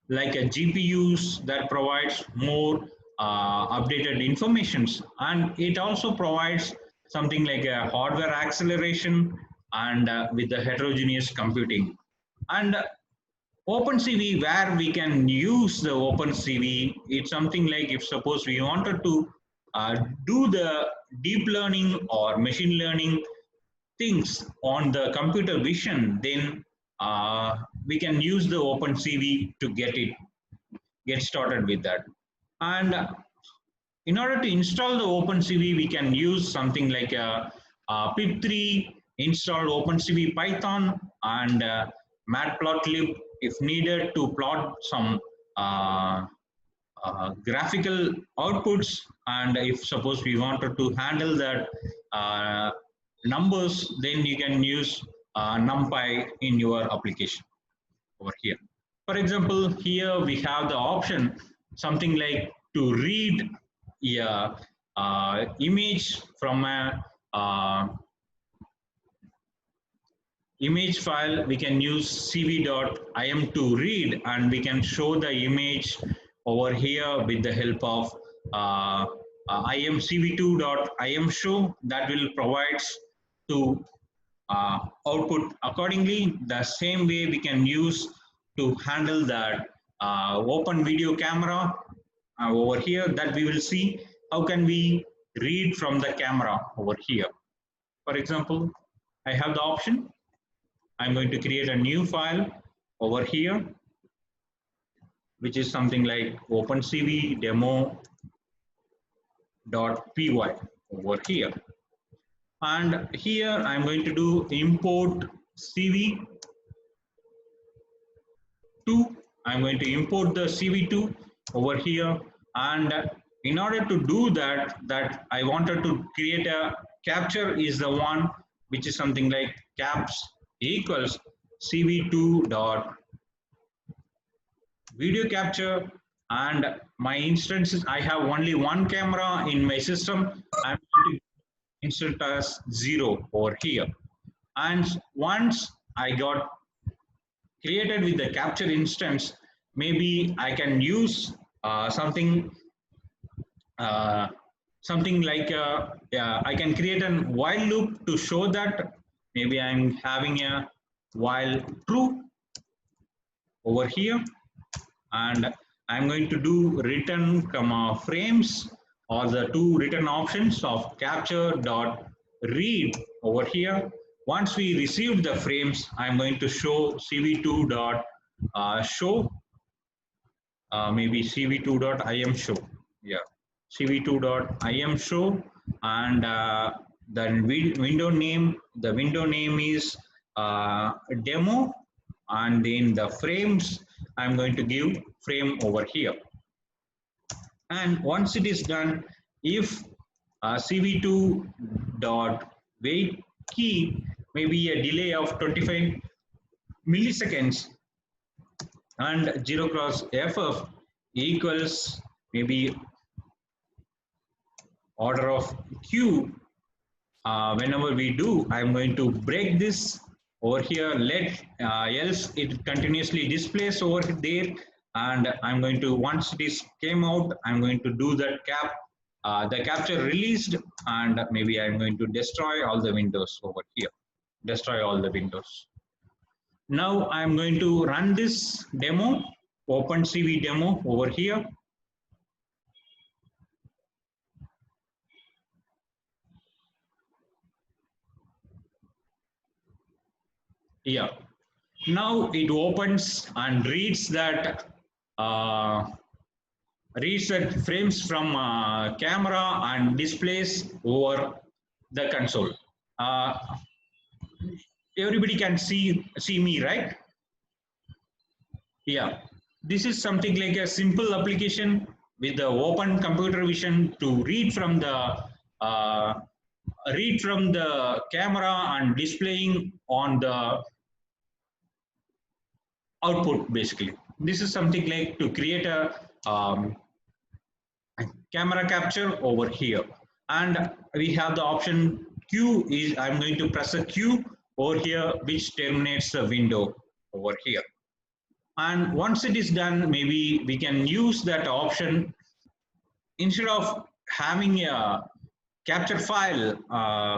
like a GPUs that provides more updated informations, and it also provides something like a hardware acceleration and with the heterogeneous computing. And OpenCV, where we can use the OpenCV, it's something like if suppose we wanted to do the deep learning or machine learning things on the computer vision, then we can use the OpenCV to get started with that. And in order to install the OpenCV, we can use something like a pip3 install OpenCV Python and matplotlib if needed to plot some graphical outputs, and if suppose we wanted to handle that numbers, then you can use NumPy in your application over here. For example, here we have the option something like to read a image from a image file. We can use cv.im to read, and we can show the image over here with the help of imcv2.im show that will provide to output accordingly. The same way we can use to handle that open video camera over here that we will see how can we read from the camera over here. For example, I have the option. I'm going to create a new file over here, which is something like OpenCV demo.py over here. And here I'm going to do import CV2. I'm going to import the CV2 over here. And in order to do that, I wanted to create a capture is the one which is something like caps equals CV2 dot video capture, and my instances, I have only one camera in my system. I'm going to insert as 0 over here. And once I got created with the capture instance, maybe I can use something like I can create a while loop to show that maybe I'm having a while true over here, and I'm going to do return comma frames or the two written options of capture dot read over here. Once we received the frames, I'm going to show cv2 dot show, maybe cv2 dot im show. Yeah, cv2 dot im show, and then the window name is demo, and in the frames, I'm going to give frame over here. And once it is done, if cv2 dot wait key maybe a delay of 25 milliseconds and 0 cross ff equals maybe order of q, whenever we do, I'm going to break this over here, let else it continuously displays over there, and I'm going to, once this came out, I'm going to do that the capture released, and maybe I'm going to destroy all the windows over here, destroy all the windows. Now I'm going to run this demo, OpenCV demo over here. Yeah, now it opens and reads that frames from camera and displays over the console. Uh, everybody can see me, right? Yeah, this is something like a simple application with the open computer vision to uh, read from the camera and displaying on the output. Basically, this is something like to create a camera capture over here, and we have the option Q is, I'm going to press a Q over here, which terminates the window over here. And once it is done, maybe we can use that option instead of having a capture file,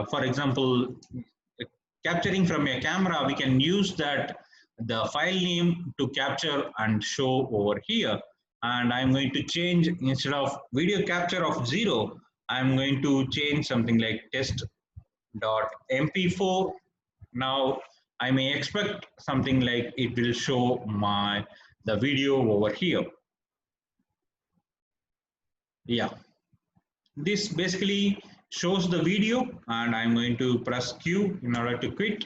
for example, capturing from a camera, we can use that the file name to capture and show over here. And I'm going to change, instead of video capture of 0, I'm going to change something like test.mp4. Now I may expect something like it will show the video over here. Yeah, this basically shows the video, and I'm going to press Q in order to quit.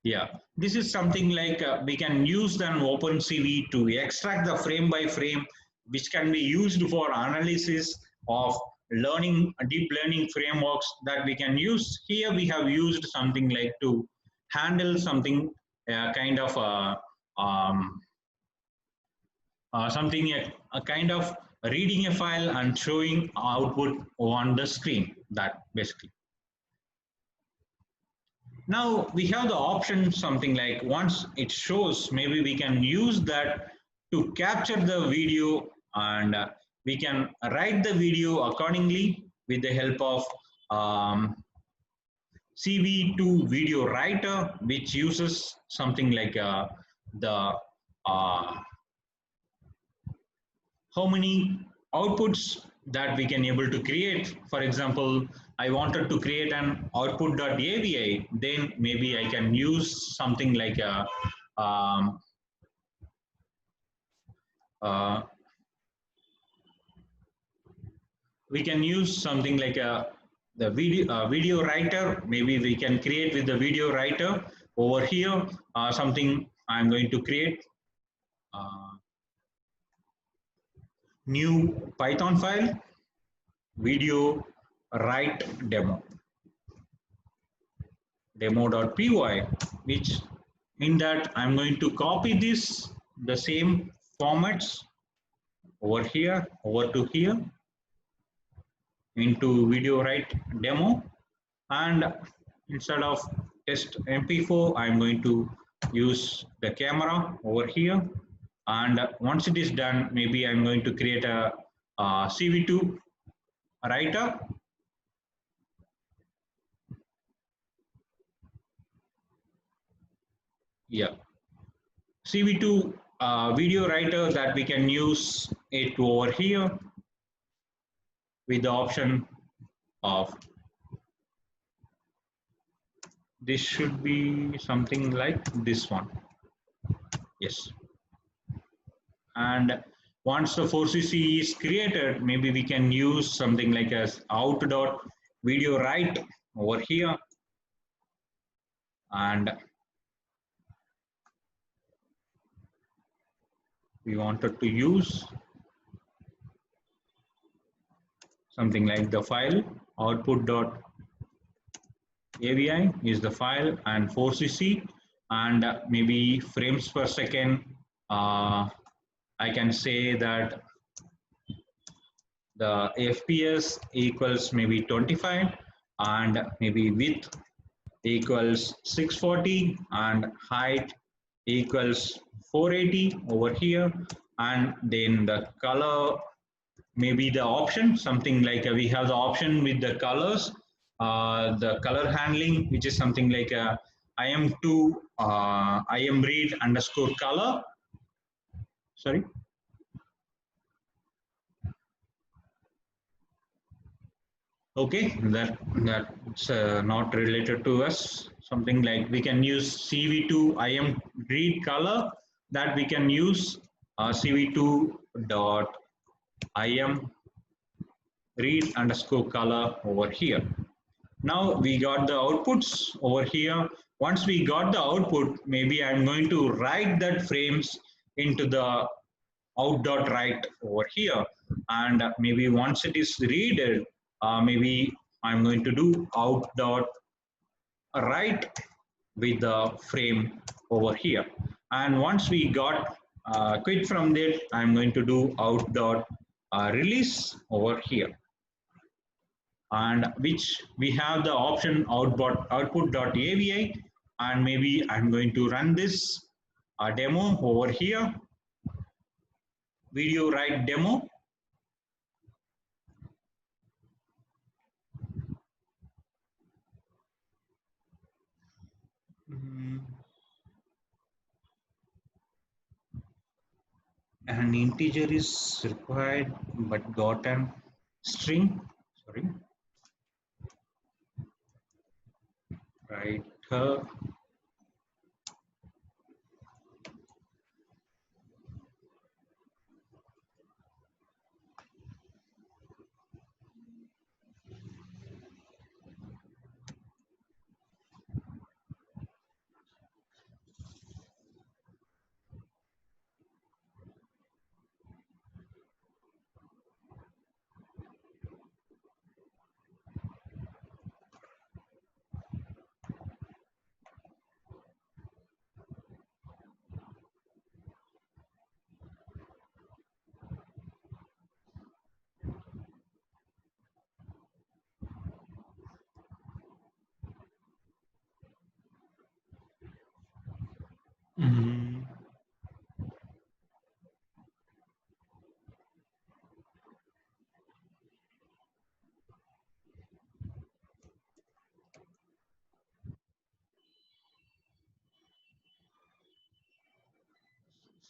Yeah, this is something like we can use an OpenCV to extract the frame by frame, which can be used for analysis of deep learning frameworks that we can use. Here we have used something like to handle something kind of something a kind of reading a file and showing output on the screen, that basically. Now we have the option something like, once it shows, maybe we can use that to capture the video, and we can write the video accordingly with the help of CV2 video writer, which uses something like the how many outputs that we can able to create. For example, I wanted to create an output.avi, then maybe I can use something like a we can use something like the video writer. Maybe we can create with the video writer over here. Something I'm going to create new Python file, video write demo.py, which in that I'm going to copy this, the same formats over here, over to here, into video write demo, and instead of test mp4, I'm going to use the camera over here. And once it is done, maybe I'm going to create a CV2 writer. Yeah, CV2 video writer that we can use it over here. with the option of, this should be something like this one. Yes. And once the 4cc is created, maybe we can use something like as out.video write over here, and we wanted to use something like the file output.avi is the file, and 4cc, and maybe frames per second. I can say that the FPS equals maybe 25, and maybe width equals 640, and height equals 480 over here, and then the color, maybe the option, something like we have the option with the colors, the color handling, which is something like IM2 IM read underscore color. Sorry. Okay, that's not related to us. Something like we can use CV2 IM read color, that we can use CV2 dot IM read underscore color over here. Now we got the outputs over here. Once we got the output, maybe I'm going to write that frames into the out.write over here, and maybe once it is readed, maybe I'm going to do out.write with the frame over here, and once we got quit from that, I'm going to do out.release over here, and which we have the option output.avi, and maybe I'm going to run this demo over here, video write demo. An integer is required but got an string, sorry, writer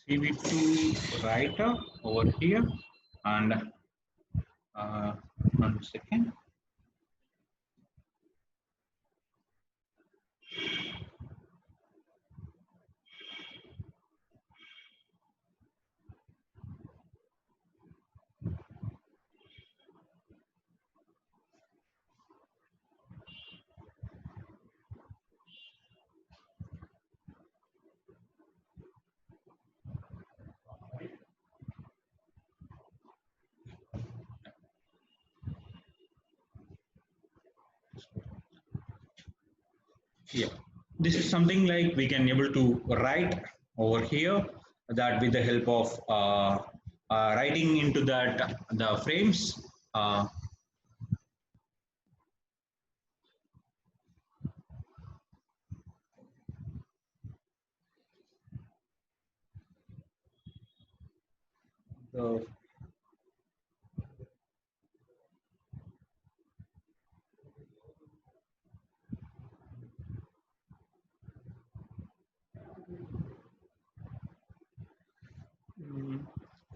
CV2 writer over here, and 1 second. Yeah, this is something like we can able to write over here, that with the help of writing into that the frames. The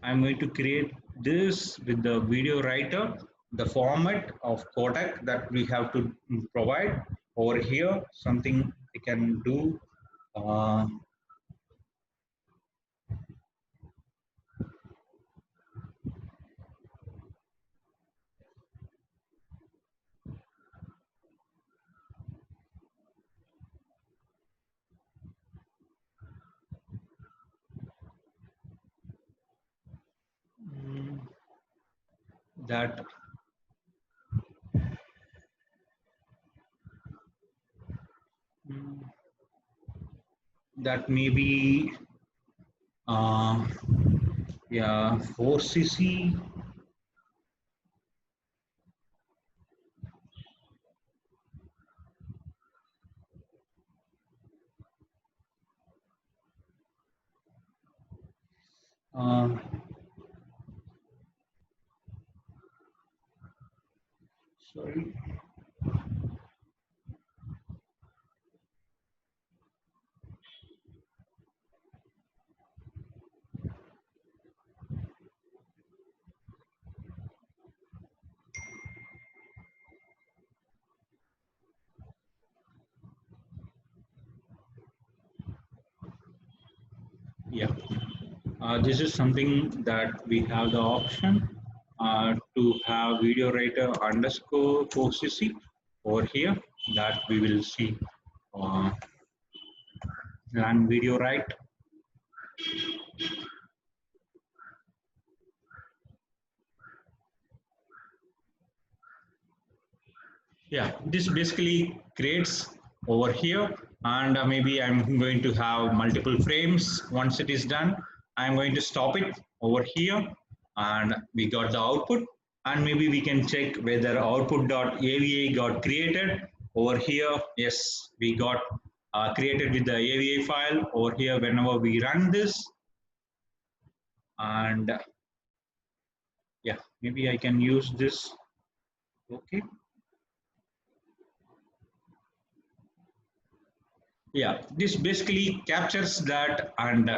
I'm going to create this with the video writer, the format of codec that we have to provide. Over here, something we can do. Uh, that that may be yeah, 4cc. Uh, sorry. Yeah, this is something that we have the option to have video writer underscore 4cc over here, that we will see uh, run video write. Yeah, this basically creates over here, and maybe I'm going to have multiple frames. Once it is done, I'm going to stop it over here, and we got the output. And maybe we can check whether output.ava got created over here. Yes, we got created with the AVA file over here whenever we run this. And yeah, maybe I can use this. Okay. Yeah, this basically captures that, and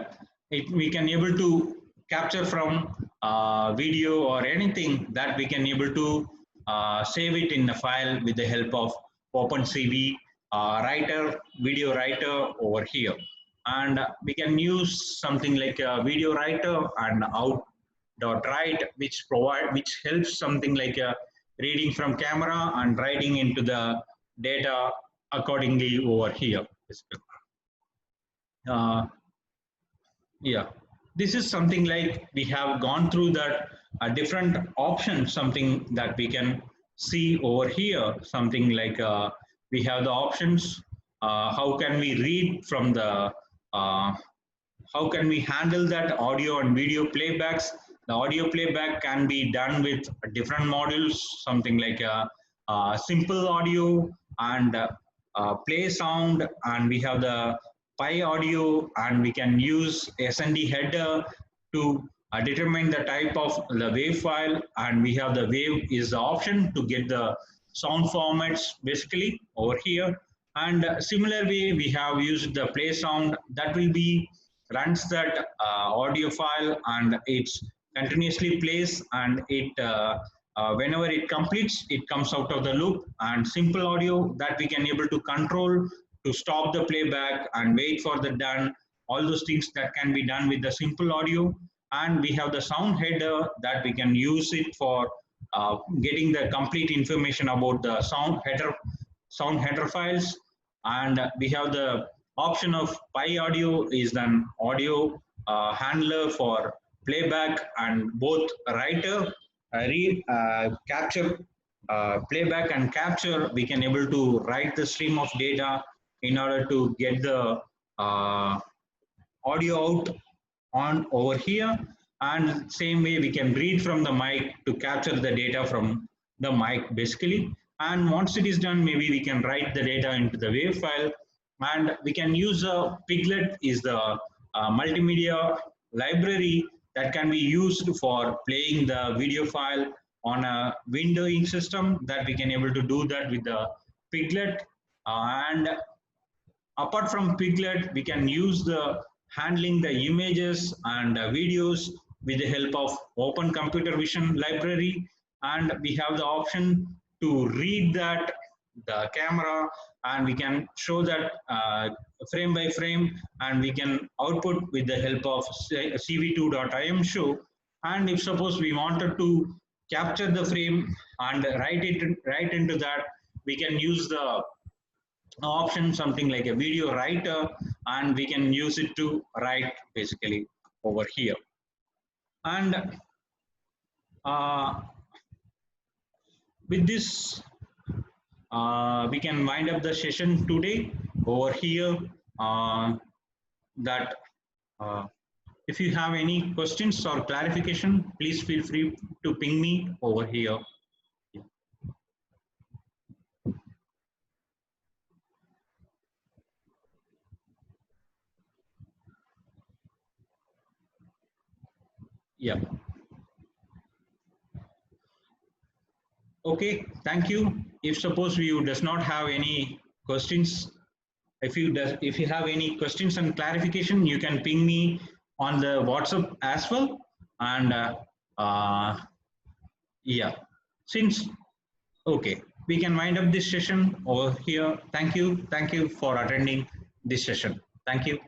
we can able to capture from video or anything that we can able to save it in the file with the help of OpenCV writer, video writer over here. And we can use something like a video writer and out.write, which helps something like a reading from camera and writing into the data accordingly over here. Uh, yeah, this is something like we have gone through that different options, something that we can see over here, something like we have the options. How can we read from the, how can we handle that audio and video playbacks? The audio playback can be done with different modules, something like simple audio and play sound, and we have the Pi audio, and we can use SND header to determine the type of the wave file, and we have the wave is the option to get the sound formats basically over here. And similar way, we have used the play sound that will be runs that audio file, and it's continuously plays, and it whenever it completes, it comes out of the loop. And simple audio that we can able to control to stop the playback and wait for the done, all those things that can be done with the simple audio. And we have the sound header that we can use it for getting the complete information about the sound header files. And we have the option of Pi audio is an audio handler for playback and both writer capture playback and capture. We can able to write the stream of data in order to get the audio out on over here. And same way we can read from the mic to capture the data from the mic basically. And once it is done, maybe we can write the data into the wave file, and we can use a Piglet is the multimedia library that can be used for playing the video file on a windowing system, that we can able to do that with the Piglet. And apart from Piglet, we can use the handling the images and videos with the help of Open Computer Vision library. and we have the option to read that the camera, and we can show that frame by frame, and we can output with the help of cv2.im show. And if suppose we wanted to capture the frame and write it right into that, we can use the option something like a video writer, and we can use it to write basically over here. And with this, we can wind up the session today over here. That if you have any questions or clarification, please feel free to ping me over here. Yeah. Okay, thank you. If suppose you does not have any questions, if you have any questions and clarification, you can ping me on the WhatsApp as well. And yeah, since okay, we can wind up this session over here. Thank you for attending this session. Thank you.